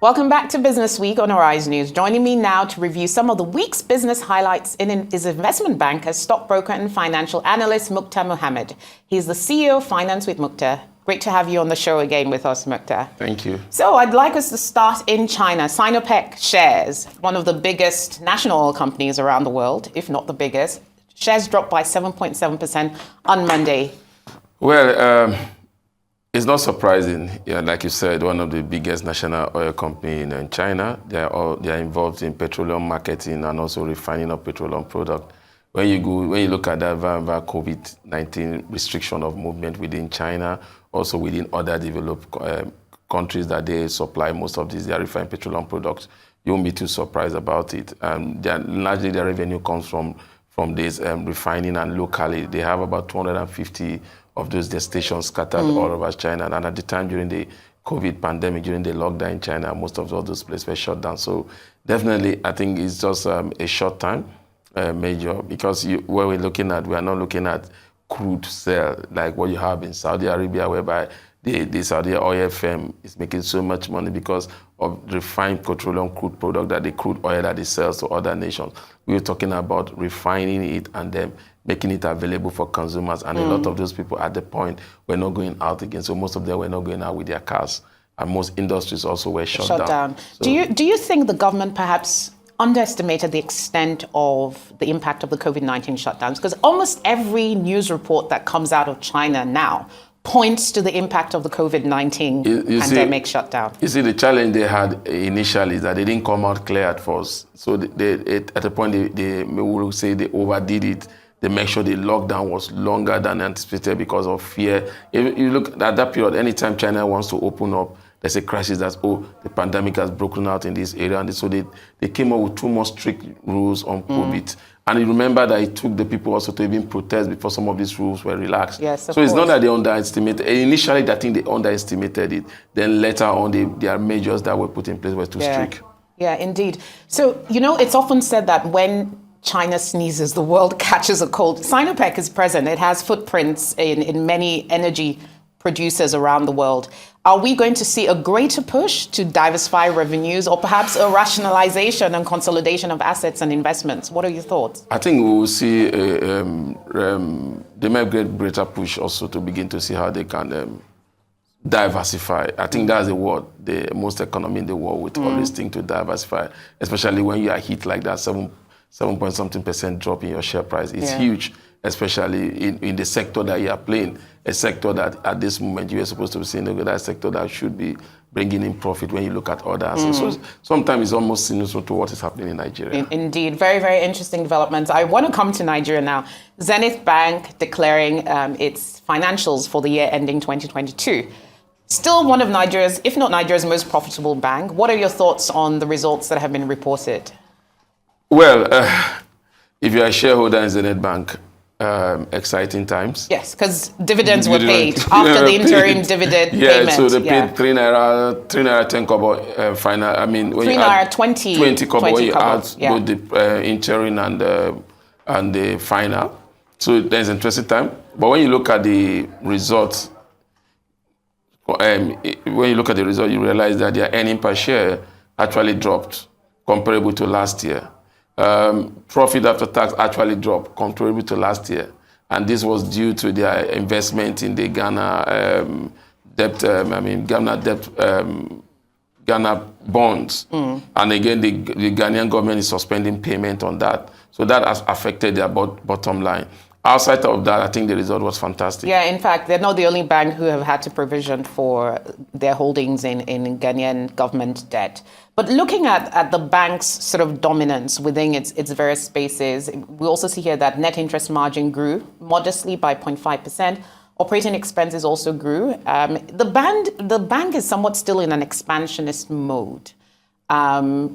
Welcome back to Business Week on Arise News. Joining me now to review some of the week's business highlights is investment banker, stockbroker and financial analyst Muktar Mohammed. He's the CEO of Finance with Muktar. Great to have you on the show again with us, Muktar. Thank you. So I'd like us to start in China. Sinopec shares, one of the biggest national oil companies around the world, if not the biggest. Shares dropped by 7.7% on Monday. Well, it's not surprising. Yeah, like you said, one of the biggest national oil companies in China. They are involved in petroleum marketing and also refining of petroleum product. When you look at that via COVID-19 restriction of movement within China, also within other developed countries that they supply most of these refined petroleum products, you won't be too surprised about it. Largely, their revenue comes from this refining, and locally they have about 250 of those stations scattered all over China. And at the time during the COVID pandemic, during the lockdown in China, most of all those places were shut down. So definitely, I think it's just a short time major, because what we're looking at, we are not looking at crude sale like what you have in Saudi Arabia, whereby the Saudi oil firm is making so much money because of refined petroleum crude product, that the crude oil that they sell to other nations. We're talking about refining it and then making it available for consumers. And a lot of those people at the point were not going out again. So most of them were not going out with their cars. And most industries also were shut down. So, do you think the government perhaps underestimated the extent of the impact of the COVID-19 shutdowns? Because almost every news report that comes out of China now points to the impact of the COVID-19 pandemic shutdown. You see, the challenge they had initially is that they didn't come out clear at first. So at a point, they will say they overdid it. They make sure the lockdown was longer than anticipated because of fear. If you look at that period, anytime China wants to open up, there's a crisis that's, the pandemic has broken out in this area. And so they came up with two more strict rules on COVID. And you remember that it took the people also to even protest before some of these rules were relaxed. Yes, so it's not that they underestimated. Initially, I think they underestimated it. Then later on, their measures that were put in place were too strict. Yeah, indeed. So, it's often said that when China sneezes, the world catches a cold. Sinopec is present. It has footprints in many energy producers around the world. Are we going to see a greater push to diversify revenues, or perhaps a rationalization and consolidation of assets and investments? What are your thoughts? I think we will see they might get greater push also to begin to see how they can diversify. I think that's the word. Most economy in the world would always think to diversify, especially when you are hit like that 7.something% drop in your share price. It's huge, especially in the sector that you are playing, a sector that at this moment you are supposed to be seeing that sector that should be bringing in profit when you look at other assets. So sometimes it's almost similar to what is happening in Nigeria. Indeed, very, very interesting developments. I want to come to Nigeria now. Zenith Bank declaring its financials for the year ending 2022. Still one of Nigeria's, if not Nigeria's most profitable bank. What are your thoughts on the results that have been reported? Well, if you're a shareholder in Zenith Bank, exciting times. Yes, because dividends were paid after the interim dividend payment. Yeah, so they paid 3 naira 10 kobo final. I mean, when 3 you naira add 20 kobo, when you add both the interim and the final. So there's an interesting time. But when you look at the results, you realize that their earning per share actually dropped comparable to last year. Profit after tax actually dropped comparable to last year, and this was due to their investment in the Ghana Ghana bonds, and again the Ghanaian government is suspending payment on that, so that has affected their bottom line. Outside of that, I think the result was fantastic. Yeah, in fact, they're not the only bank who have had to provision for their holdings in Ghanaian government debt. But looking at the bank's sort of dominance within its various spaces, we also see here that net interest margin grew modestly by 0.5%. Operating expenses also grew. The bank is somewhat still in an expansionist mode.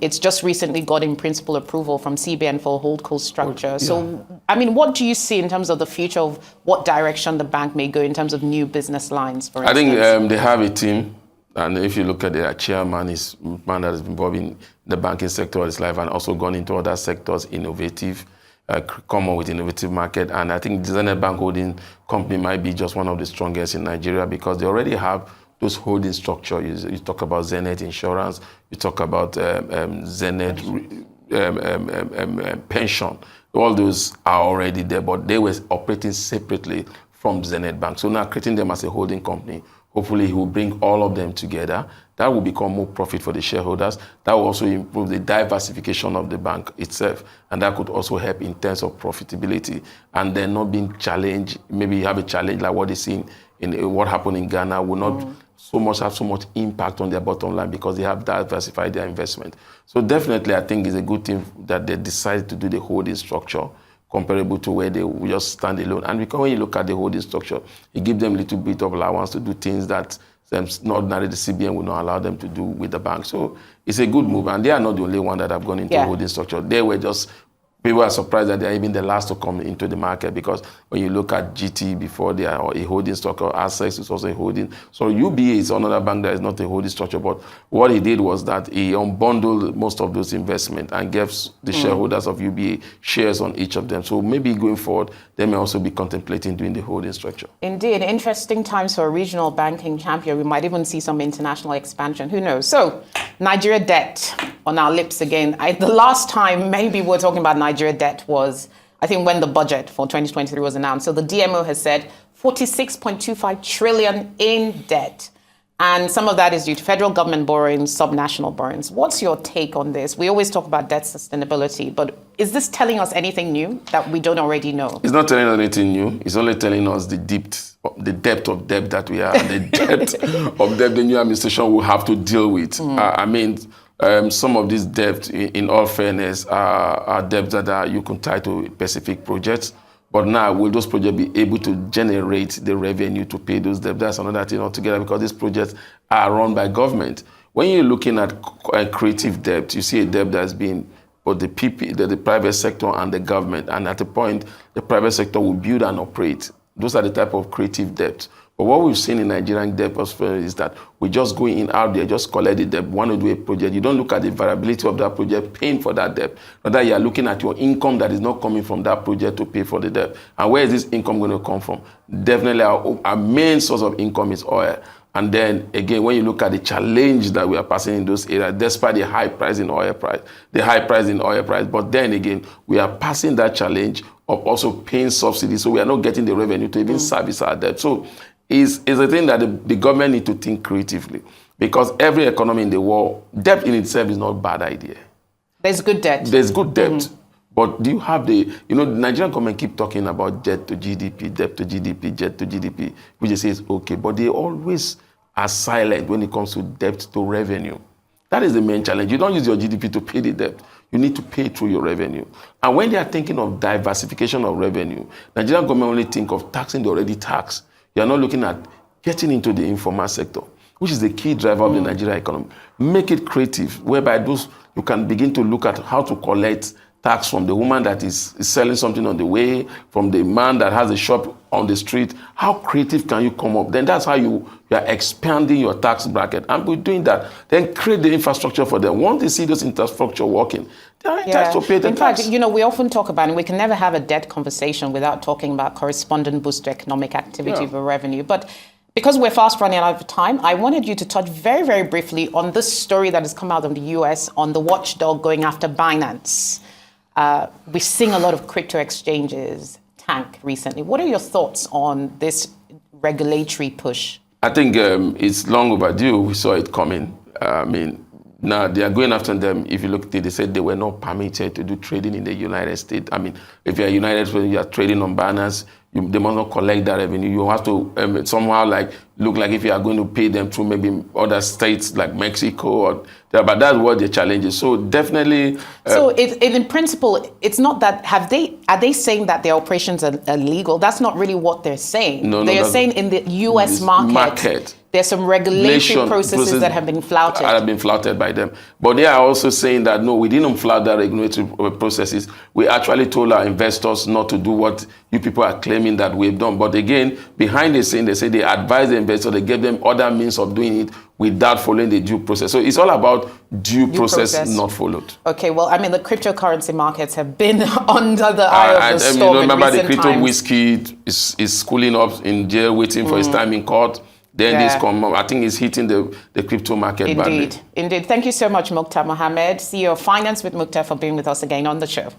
It's just recently got in principal approval from CBN for a holdco structure. So, I mean, what do you see in terms of the future of what direction the bank may go in terms of new business lines, for instance? I think they have a team. And if you look at their chairman, is a man that has been involved in the banking sector all his life and also gone into other sectors, innovative, come up with innovative market. And I think the Zenith Bank Holding Company might be just one of the strongest in Nigeria because they already have those holding structure. You talk about Zenith Insurance, you talk about Zenith Pension. All those are already there, but they were operating separately from Zenith Bank. So now creating them as a holding company, hopefully he will bring all of them together. That will become more profit for the shareholders. That will also improve the diversification of the bank itself. And that could also help in terms of profitability. And then not being challenged. Maybe you have a challenge like what they see in what happened in Ghana will not have so much impact on their bottom line because they have diversified their investment. So definitely I think it's a good thing that they decided to do the holding structure comparable to where they will just stand alone. And because when you look at the holding structure, it gives them a little bit of allowance to do things that ordinarily the CBN will not allow them to do with the bank. So it's a good move. And they are not the only one that have gone into holding structure. They were just, people are surprised that they're even the last to come into the market because when you look at GT before they are a holding structure, Access is also a holding. So UBA is another bank that is not a holding structure, but what he did was that he unbundled most of those investments and gave the shareholders of UBA shares on each of them. So maybe going forward, they may also be contemplating doing the holding structure. Indeed, interesting times for a regional banking champion. We might even see some international expansion. Who knows? So, Nigeria debt on our lips again. The last time maybe we're talking about Nigeria debt was, I think, when the budget for 2023 was announced. So the DMO has said 46.25 trillion in debt. And some of that is due to federal government borrowings, subnational borrowings. What's your take on this? We always talk about debt sustainability, but is this telling us anything new that we don't already know? It's not telling us anything new. It's only telling us the depth of debt that we are, and the depth of debt the new administration will have to deal with. Some of these debts, in all fairness, are debts that you can tie to specific projects. But now, will those projects be able to generate the revenue to pay those debts? That's another thing altogether because these projects are run by government. When you're looking at creative debt, you see a debt that's been both the private sector and the government. And at a point, the private sector will build and operate. Those are the type of creative debt. But what we've seen in Nigerian debt is that we just go in out there, just collect the debt, want to do a project. You don't look at the variability of that project, paying for that debt. Rather, you are looking at your income that is not coming from that project to pay for the debt. And where is this income going to come from? Definitely, our main source of income is oil. And then, again, when you look at the challenge that we are passing in those areas, despite the high price in oil price, but then again, we are passing that challenge of also paying subsidies, so we are not getting the revenue to even service our debt. So it's a thing that the government need to think creatively, because every economy in the world, debt in itself is not a bad idea. There's good debt. There's good debt. But do you have the Nigerian government keep talking about debt to GDP, debt to GDP, debt to GDP, which they say is okay, but they always are silent when it comes to debt to revenue. That is the main challenge. You don't use your GDP to pay the debt. You need to pay through your revenue. And when they are thinking of diversification of revenue, Nigerian government only think of taxing the already taxed. You are not looking at getting into the informal sector, which is the key driver of the Nigerian economy. Make it creative, whereby you can begin to look at how to collect tax from the woman that is selling something on the way, from the man that has a shop on the street. How creative can you come up? Then that's how you are expanding your tax bracket. And by doing that, then create the infrastructure for them. Once they see those infrastructure working, they are entitled to pay the tax. In fact, we often talk about, and we can never have a debt conversation without talking about correspondent boost to economic activity for revenue. But because we're fast running out of time, I wanted you to touch very, very briefly on this story that has come out of the US on the watchdog going after Binance. We're seeing a lot of crypto exchanges tank recently. What are your thoughts on this regulatory push? I think it's long overdue. We saw it coming. Now they are going after them. If you look at it, they said they were not permitted to do trading in the United States. If you're United States, you are trading on Binance, they must not collect that revenue. You have to somehow look like if you are going to pay them through maybe other states like Mexico but that's what the challenge is. So definitely. So in principle, it's not that are they saying that their operations are illegal? That's not really what they're saying. They're saying in the US market. There's some regulatory processes that have been flouted. Have been flouted by them. But they are also saying that, no, we didn't flout the regulatory processes. We actually told our investors not to do what you people are claiming that we've done. But again, behind the scene, they say they advise the investors, they give them other means of doing it without following the due process. So it's all about due process not followed. Okay, well, the cryptocurrency markets have been under the eye of the storm. Remember the crypto whiskey is schooling up in jail, waiting for his time in court. then this come up. I think it's hitting the crypto market badly. Indeed. Thank you so much, Muktar Mohammed, CEO of Finance with Muktar, for being with us again on the show.